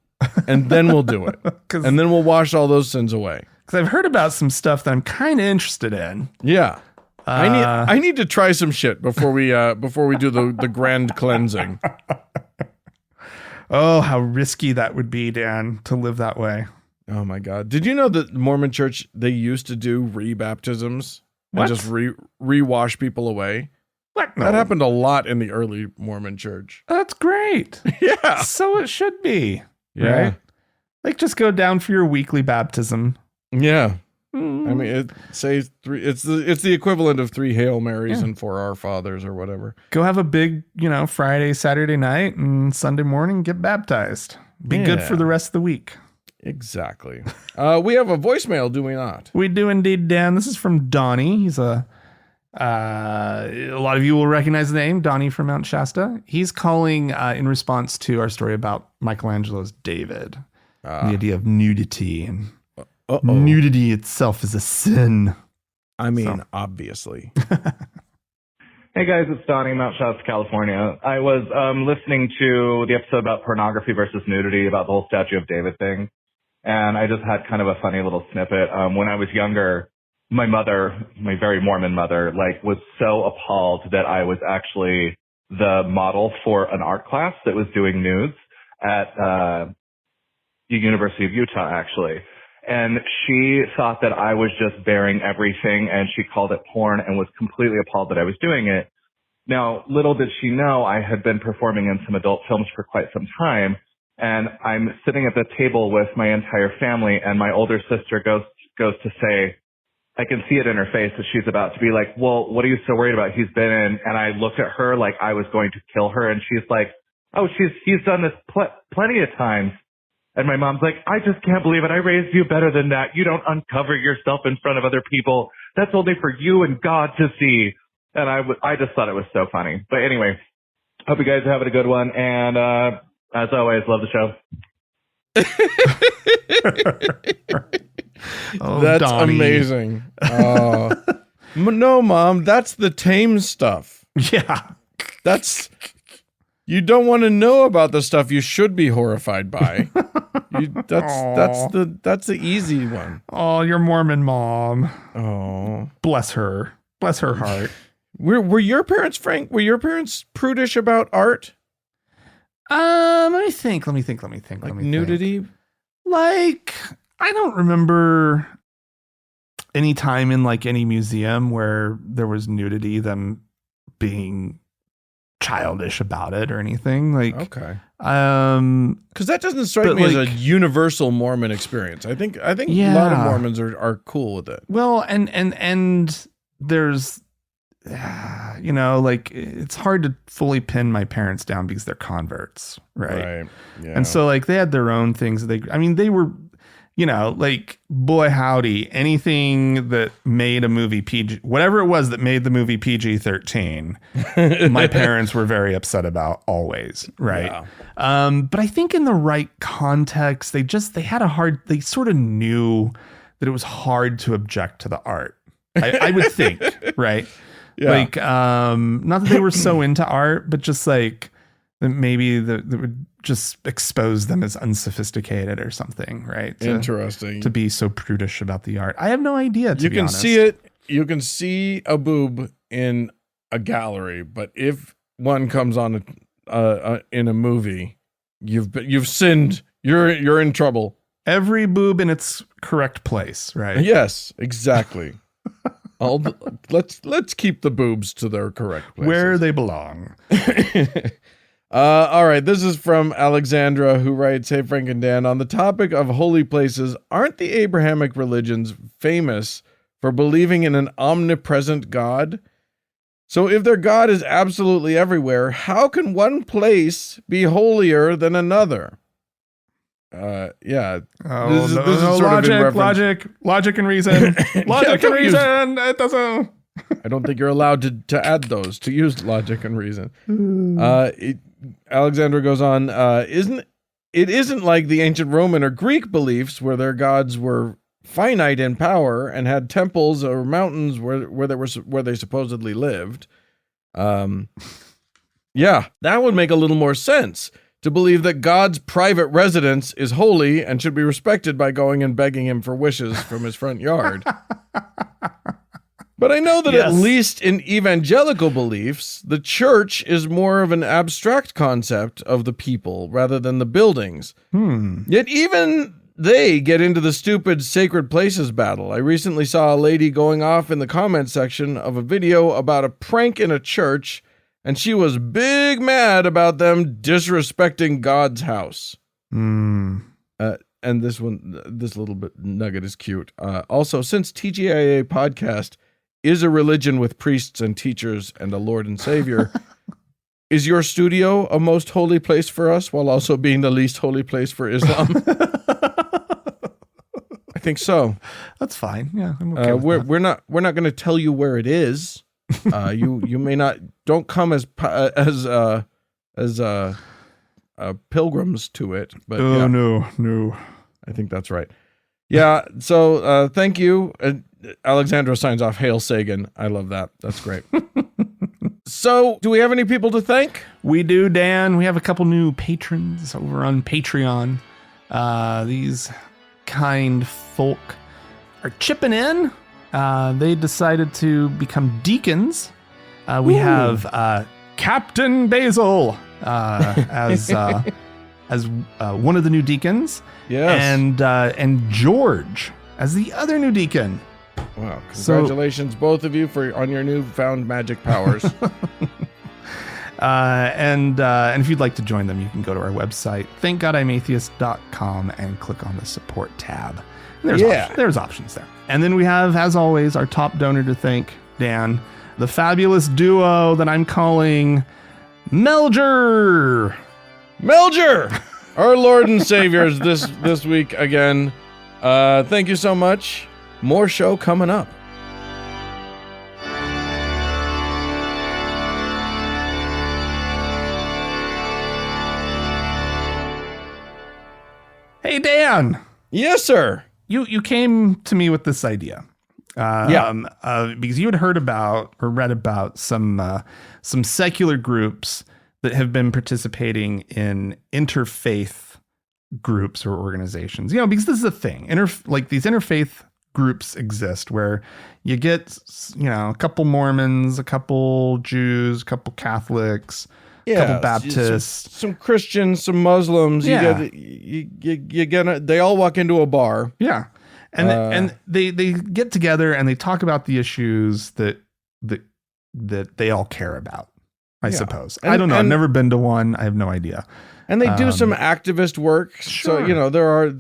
And then we'll do it. And then we'll wash all those sins away. Because I've heard about some stuff that I'm kind of interested in. Yeah. I need to try some shit before we do the grand cleansing. Oh, how risky that would be, Dan, to live that way. Oh my God. Did you know that Mormon Church, they used to do rebaptisms and just re-wash people away? What? No. That happened a lot in the early Mormon Church. That's great. Yeah. So it should be. Yeah. Right? Like, just go down for your weekly baptism. Yeah. I mean, it says three. It's the equivalent of 3 Hail Marys and 4 Our Fathers or whatever. Go have a big, Friday, Saturday night, and Sunday morning get baptized. Be good for the rest of the week. Exactly. We have a voicemail, do we not? We do indeed, Dan. This is from Donnie. He's a lot of you will recognize the name, Donnie from Mount Shasta. He's calling in response to our story about Michelangelo's David. The idea of nudity and nudity itself is a sin. I mean, obviously. Hey guys, it's Donnie, Mount Shasta, California. I was listening to the episode about pornography versus nudity, about the whole Statue of David thing. And I just had kind of a funny little snippet. When I was younger, my mother, my very Mormon mother, was so appalled that I was actually the model for an art class that was doing nudes at the University of Utah, actually. And she thought that I was just bearing everything, and she called it porn and was completely appalled that I was doing it. Now, little did she know I had been performing in some adult films for quite some time, and I'm sitting at the table with my entire family, and my older sister goes to say, I can see it in her face that she's about to be like, well, what are you so worried about? He's been in, and I looked at her like I was going to kill her, and she's like, oh, he's done this plenty of times. And my mom's like, I just can't believe it. I raised you better than that. You don't uncover yourself in front of other people. That's only for you and God to see. And I just thought it was so funny. But anyway, hope you guys are having a good one. And as always, love the show. Oh, that's Donnie. Amazing. No, Mom, that's the tame stuff. Yeah. You don't want to know about the stuff you should be horrified by. That's the easy one. Oh, your Mormon mom. Oh, bless her heart. Were your parents, Frank? Were your parents prudish about art? Let me think. Like nudity? Like, I don't remember any time in any museum where there was nudity, them being childish about it or anything. Okay. Because that doesn't strike me as a universal Mormon experience. I think a lot of Mormons are cool with it. Well, and there's it's hard to fully pin my parents down because they're converts, right? Yeah. And so they had their own things. They were, boy howdy, anything that made a movie PG, whatever it was that made the movie PG-13, my parents were very upset about always, right? Yeah. But I think in the right context, they sort of knew that it was hard to object to the art. I would think, right? Yeah. Not that they were so into art, but just maybe that would just expose them as unsophisticated or something, right? Interesting. To be so prudish about the art. I have no idea, to be honest. See it. You can see a in a gallery, but if one comes on in a movie, you've sinned. You're in trouble. Every boob in its correct place, right? Yes, exactly. Let's keep the boobs to their correct places. Where they belong. All right, this is from Alexandra, who writes, hey, Frank and Dan, on the topic of holy places, aren't the Abrahamic religions famous for believing in an omnipresent God? So if their God is absolutely everywhere, how can one place be holier than another? Yeah. This is logic and reason. Logic and reason. It doesn't. I don't think you're allowed to add those, to use logic and reason. Alexandra goes on, it isn't like the ancient Roman or Greek beliefs where their gods were finite in power and had temples or mountains where they supposedly lived. Yeah, that would make a little more sense, to believe that God's private residence is holy and should be respected by going and begging him for wishes from his front yard. But I know that at least in evangelical beliefs, the church is more of an abstract concept of the people rather than the buildings. Yet even they get into the stupid sacred places battle. I recently saw a lady going off in the comment section of a video about a prank in a church, and she was big mad about them disrespecting God's house. And this little bit nugget is cute. Also, since TGIA podcast is a religion with priests and teachers and a Lord and Savior, is your studio a most holy place for us while also being the least holy place for Islam? I think so. That's fine. Yeah, I'm okay with that. We're not going to tell you where it is. You may not. Don't come as pilgrims to it. But no. I think that's right. Yeah. So thank you. Alexandra signs off. Hail Sagan. I love that. That's great. So, do we have any people to thank? We do, Dan. We have a couple new patrons over on Patreon. These kind folk are chipping in. They decided to become deacons. We have Captain Basil as one of the new deacons. Yes. And George as the other new deacon. Wow. Congratulations, both of you, on your newfound magic powers. And if you'd like to join them, you can go to our website, thankgodimatheist.com, and click on the support tab. And there's options there. And then we have, as always, our top donor to thank, Dan, the fabulous duo that I'm calling Melger, our Lord and Saviors this week again. Thank you so much. More show coming up. Hey, Dan. Yes, sir. You came to me with this idea. Because you had heard about or read about some secular groups that have been participating in interfaith groups or organizations. Because this is a thing. These interfaith groups exist where you get, a couple Mormons, a couple Jews, a couple Catholics, a couple Baptists, some Christians, some Muslims. Yeah. You get they all walk into a bar. Yeah. And they get together and they talk about the issues that they all care about, I suppose. I don't know. I've never been to one. I have no idea. And they do some activist work. Sure. So, there are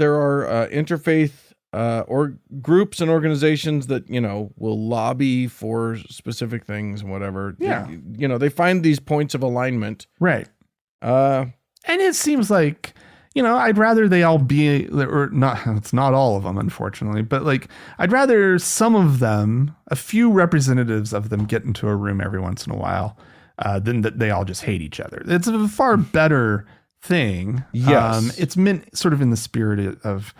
interfaith or groups and organizations that, will lobby for specific things and whatever. Yeah. They find these points of alignment. Right. And it seems like, I'd rather they all be, or not, it's not all of them, unfortunately, but I'd rather some of them, a few representatives of them get into a room every once in a while than that they all just hate each other. It's a far better thing. Yes. It's meant sort of in the spirit of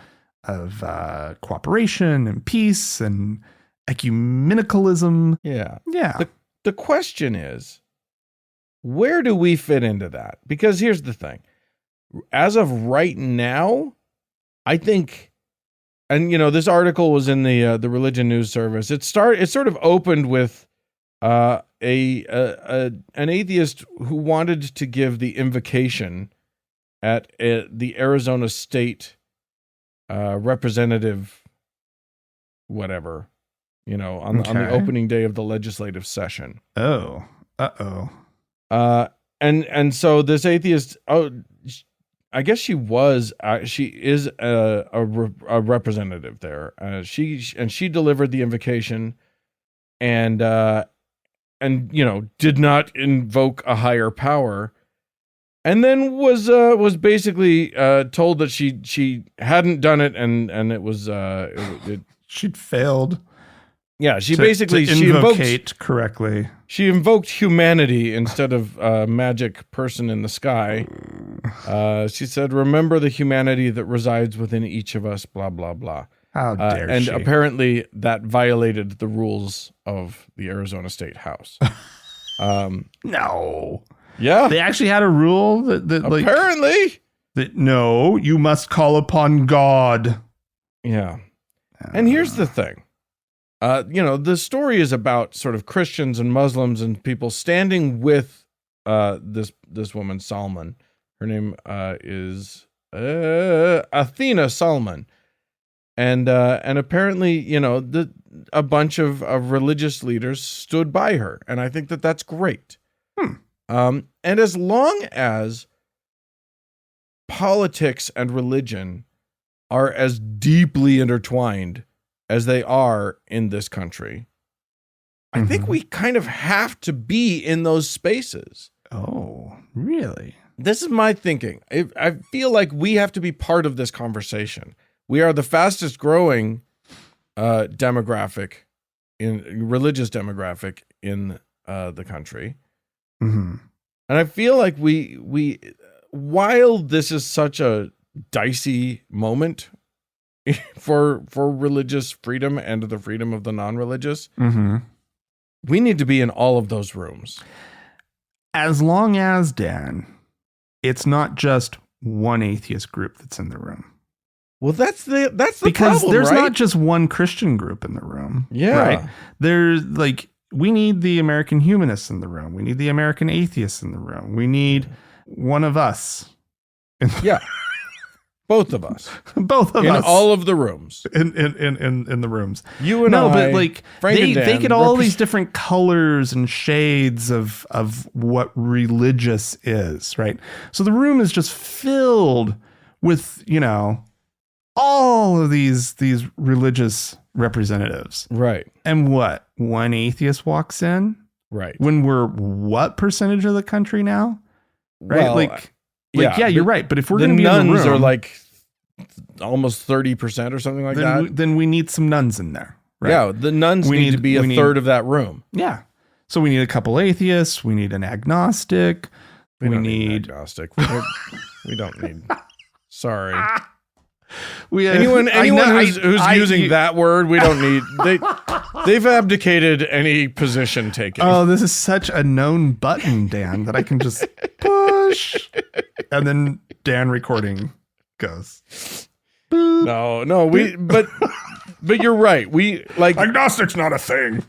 cooperation and peace and ecumenicalism. Yeah. Yeah. The question is, where do we fit into that? Because here's the thing. As of right now, I think, and this article was in the Religion News Service. It sort of opened with an atheist who wanted to give the invocation at the Arizona State representative, whatever, on the opening day of the legislative session. Oh, uh-oh. And so this atheist, I guess she is a representative there. She delivered the invocation and did not invoke a higher power. And then was basically told that she hadn't done it, and it was she'd failed. Yeah, she invoked correctly. She invoked humanity instead of magic person in the sky. She said, "Remember the humanity that resides within each of us." Blah blah blah. How dare she? And apparently that violated the rules of the Arizona State House. No. Yeah, they actually had a rule that apparently no, you must call upon God. Yeah, and here's the thing. the story is about sort of Christians and Muslims and people standing with this woman, Salman. Her name is Athena Salman. And apparently, a bunch of religious leaders stood by her. And I think that that's great. And as long as politics and religion are as deeply intertwined as they are in this country, I think we kind of have to be in those spaces. Oh, really? This is my thinking. I feel like we have to be part of this conversation. We are the fastest growing religious demographic in the country. Mm-hmm. And I feel like we while this is such a dicey moment for religious freedom and the freedom of the non-religious, we need to be in all of those rooms. As long as, Dan, it's not just one atheist group that's in the room. Well, that's the because problem, there's right? not just one Christian group in the room. Yeah. Right? There's we need the American humanists in the room. We need the American atheists in the room. We need one of us. Yeah. Both of us. Both of in us. In all of the rooms. In the rooms. You and I. But Frank and Dan they get all these different colors and shades of what religious is, right? So the room is just filled with, all of these religious representatives. Right. And what? One atheist walks in? Right. When we're what percentage of the country now? Right? Well, yeah, you're right. But if we're the going to be in the nuns room, are like almost 30% or something like that. Then we need some nuns in there. Right? Yeah, the nuns need to be a third of that room. Yeah. So we need a couple atheists. We need an agnostic. We don't need agnostic. We don't need. Sorry. Anyone who's using that word, we don't need. They've abdicated any position taken. Oh, this is such a known button, Dan, that I can just push, and then Dan recording goes. Boop. No, but you're right. We agnostic's not a thing.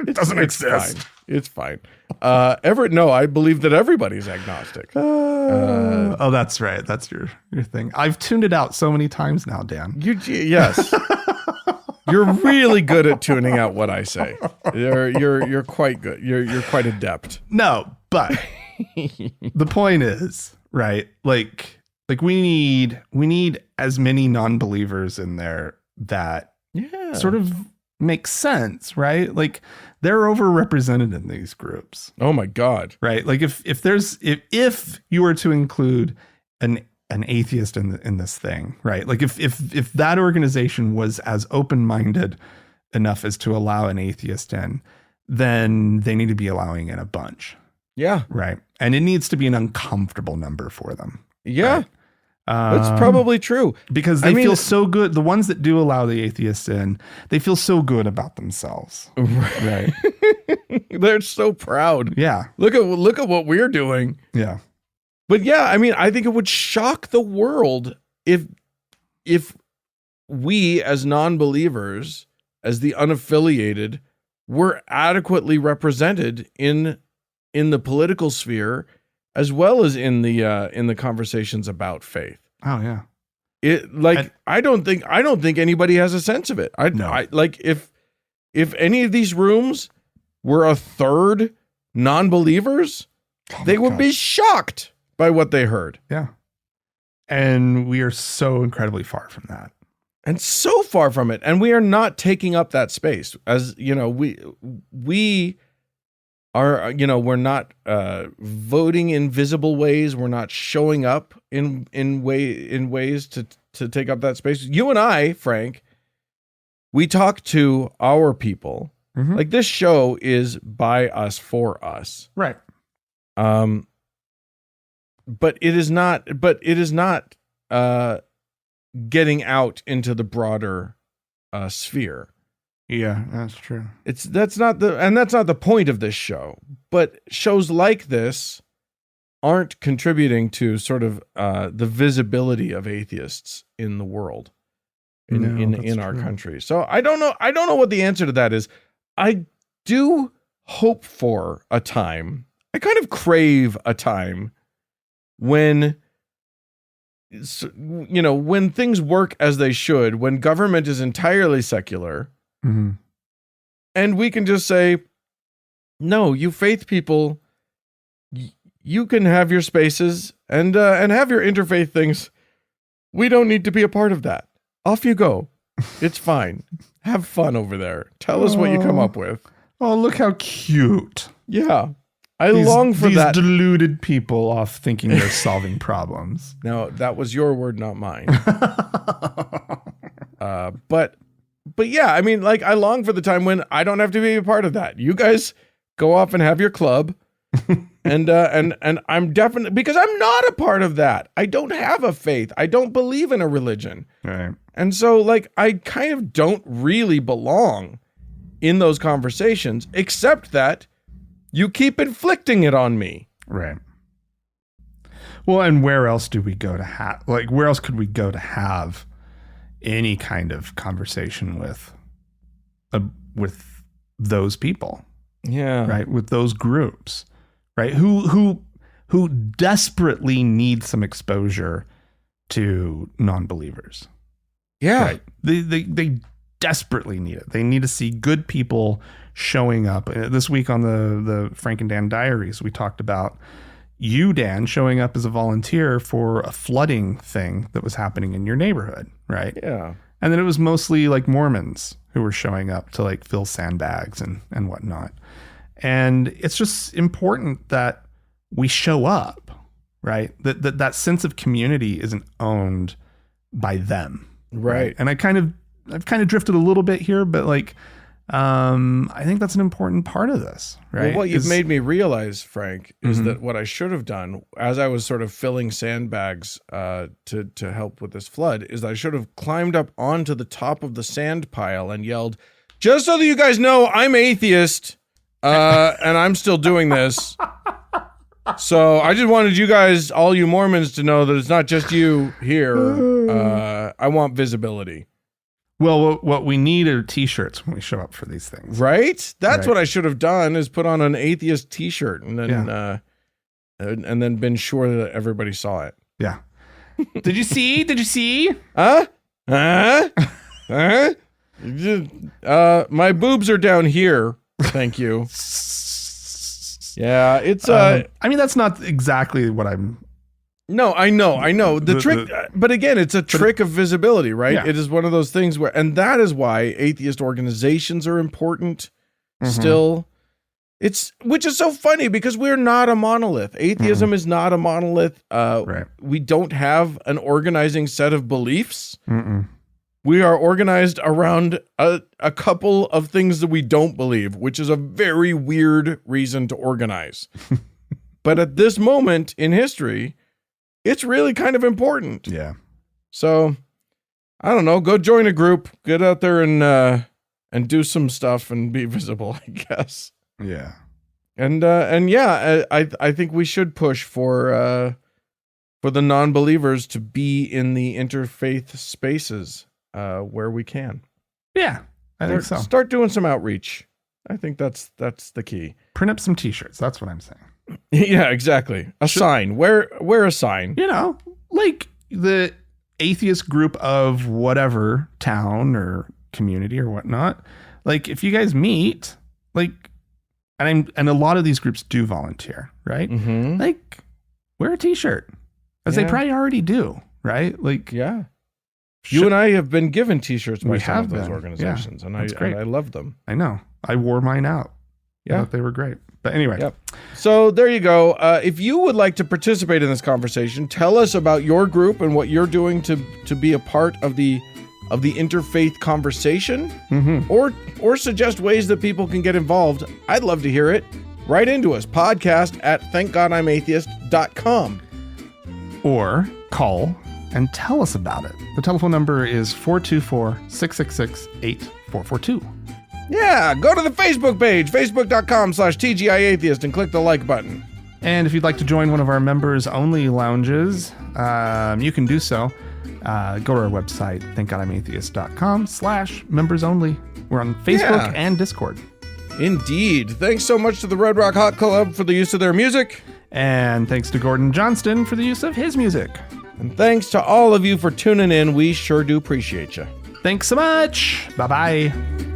It doesn't exist. Fine. It's fine. Everett, no, I believe that everybody's agnostic. Oh, that's right. That's your thing. I've tuned it out so many times now, Dan. Yes. You're really good at tuning out what I say. You're quite good. You're quite adept. No, but the point is, right? Like we need as many non-believers in there that sort of makes sense, right? Like they're overrepresented in these groups. Oh my God. Right? Like if you were to include an atheist in this thing, right? Like if that organization was as open-minded enough as to allow an atheist in, then they need to be allowing in a bunch. Yeah. Right. And it needs to be an uncomfortable number for them. Yeah. Right? That's probably true. Because they feel so good. The ones that do allow the atheists in, they feel so good about themselves. Right. They're so proud. Yeah. Look at what we're doing. Yeah. But yeah, I mean, I think it would shock the world if we as non-believers, as the unaffiliated, were adequately represented in the political sphere as well as in the conversations about faith. Oh yeah. I don't think anybody has a sense of it. If any of these rooms were a third non-believers, they would be shocked by what they heard. Yeah. And we are so incredibly far from that. And so far from it. And we are not taking up that space. As we are, we're not voting in visible ways. We're not showing up in ways to take up that space. You and I, Frank, we talk to our people. Mm-hmm. Like this show is by us for us. Right. But it is not getting out into the broader sphere. Yeah, that's true. That's not the point of this show. But shows like this aren't contributing to sort of the visibility of atheists in the world. in our country. So I don't know what the answer to that is. I do hope for a time. I kind of crave a time when, when things work as they should, when government is entirely secular, mm-hmm. and we can just say, no, you faith people, you can have your spaces and have your interfaith things. We don't need to be a part of that. Off you go. It's fine. Have fun over there. Tell us what you come up with. Oh, look how cute. Yeah. I long for that. These deluded people off thinking they're solving problems. No, that was your word, not mine. But yeah, I mean, like, I long for the time when I don't have to be a part of that. You guys go off and have your club. and I'm definitely, because I'm not a part of that. I don't have a faith. I don't believe in a religion. Right. And so, like, I kind of don't really belong in those conversations, except that you keep inflicting it on me. Right. Well, and where else do we go to have, like, where else could we go to have any kind of conversation with those people? Yeah. Right. With those groups, right. Who desperately need some exposure to non-believers. Yeah. Right. They desperately need it. They need to see good people showing up. This week on the Frank and Dan Diaries, we talked about you, Dan, showing up as a volunteer for a flooding thing that was happening in your neighborhood. Right. Yeah. And then it was mostly like Mormons who were showing up to like fill sandbags and whatnot. And it's just important that we show up, right? That sense of community isn't owned by them. Right. And I've kind of drifted a little bit here, but like, I think that's an important part of this, right? Well, what you've made me realize, Frank, is that what I should have done as I was sort of filling sandbags to help with this flood is that I should have climbed up onto the top of the sand pile and yelled, "Just so that you guys know, I'm atheist, and I'm still doing this. So I just wanted you guys, all you Mormons, to know that it's not just you here. I want visibility." Well, what we need are t-shirts when we show up for these things. Right? That's right. What I should have done is put on an atheist t-shirt and then and then been sure that everybody saw it. Yeah. Did you see? Did you see? Huh? My boobs are down here. Thank you. Yeah, it's I mean, that's not exactly what I'm. No, I know. The trick, but again, it's a trick of visibility, right? Yeah. It is one of those things where, and that is why atheist organizations are important still. Which is so funny because we're not a monolith. Atheism is not a monolith. Right. We don't have an organizing set of beliefs. We are organized around a couple of things that we don't believe, which is a very weird reason to organize. But at this moment in history, it's really kind of important. Yeah. So, I don't know. Go join a group. Get out there and do some stuff and be visible, I guess. Yeah. And yeah, I think we should push for the non-believers to be in the interfaith spaces where we can. Yeah, I think so. Start doing some outreach. I think that's the key. Print up some t-shirts. That's what I'm saying. Yeah, exactly. Sign. Wear a sign. You know, like the atheist group of whatever town or community or whatnot. Like if you guys meet, like, and a lot of these groups do volunteer, right? Like wear a t-shirt, as they probably already do, right? Like, yeah. You and I have been given t-shirts by some of those been. organizations, and I love them. I know. I wore mine out. Yeah. I thought they were great. But anyway. Yep. So there you go. If you would like to participate in this conversation, tell us about your group and what you're doing to be a part of the interfaith conversation, or suggest ways that people can get involved. I'd love to hear it. Write into us, podcast@thankgodimatheist.com. Or call and tell us about it. The telephone number is 424-666-8442. Yeah, go to the Facebook page, facebook.com/TGIAtheist, and click the like button. And if you'd like to join one of our members-only lounges, you can do so go to our website, thankgodimatheist.com/members only. We're on Facebook and Discord. Indeed. Thanks so much to the Red Rock Hot Club for the use of their music. And thanks to Gordon Johnston for the use of his music. And thanks to all of you for tuning in. We sure do appreciate you. Thanks so much. Bye-bye.